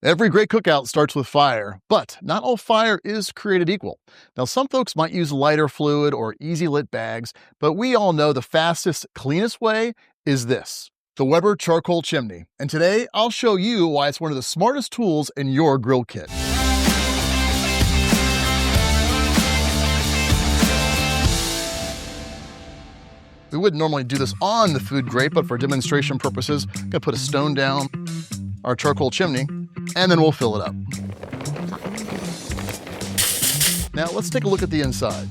Every great cookout starts with fire, but not all fire is created equal. Now, some folks might use lighter fluid or easy lit bags, but we all know the fastest, cleanest way is this, the Weber charcoal chimney. And today, I'll show you why it's one of the smartest tools in your grill kit. We wouldn't normally do this on the food grate, but for demonstration purposes, I'm gonna put a stone down our charcoal chimney, and then we'll fill it up. Now let's take a look at the inside.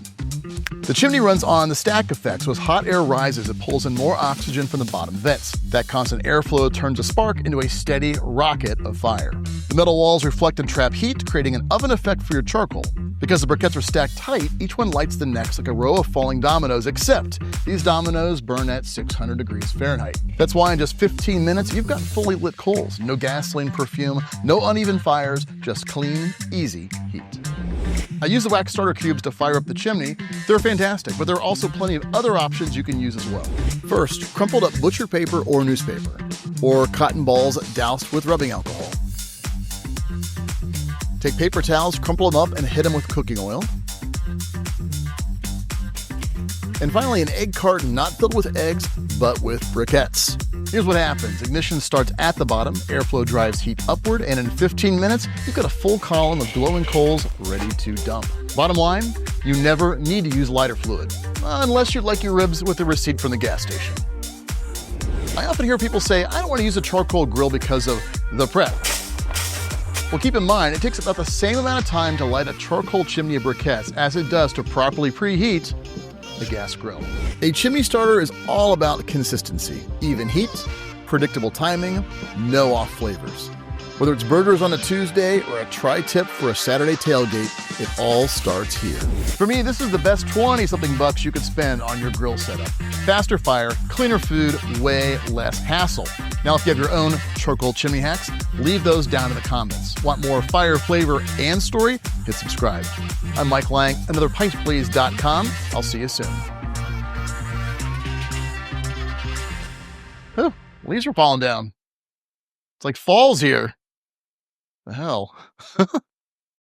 The chimney runs on the stack effect, so as hot air rises, it pulls in more oxygen from the bottom vents. That constant airflow turns a spark into a steady rocket of fire. The metal walls reflect and trap heat, creating an oven effect for your charcoal. Because the briquettes are stacked tight, each one lights the next like a row of falling dominoes, except these dominoes burn at 600 degrees Fahrenheit. That's why in just 15 minutes, you've got fully lit coals. No gasoline perfume, no uneven fires, just clean, easy heat. I use the wax starter cubes to fire up the chimney. They're fantastic, but there are also plenty of other options you can use as well. First, crumpled up butcher paper or newspaper, or cotton balls doused with rubbing alcohol. Take paper towels, crumple them up, and hit them with cooking oil. And finally, an egg carton not filled with eggs, but with briquettes. Here's what happens. Ignition starts at the bottom, airflow drives heat upward, and in 15 minutes, you've got a full column of glowing coals ready to dump. Bottom line, you never need to use lighter fluid, unless you'd like your ribs with a receipt from the gas station. I often hear people say, I don't want to use a charcoal grill because of the prep. Well, keep in mind, it takes about the same amount of time to light a charcoal chimney of briquettes as it does to properly preheat the gas grill. A chimney starter is all about consistency, even heat, predictable timing, no off flavors. Whether it's burgers on a Tuesday or a tri-tip for a Saturday tailgate, it all starts here. For me, this is the best 20-something bucks you could spend on your grill setup. Faster fire, cleaner food, way less hassle. Now, if you have your own charcoal chimney hacks, leave those down in the comments. Want more fire, flavor, and story? Hit subscribe. I'm Mike Lang, anotherpipesplease.com. I'll see you soon. Oh, leaves are falling down. It's like fall's here. The hell?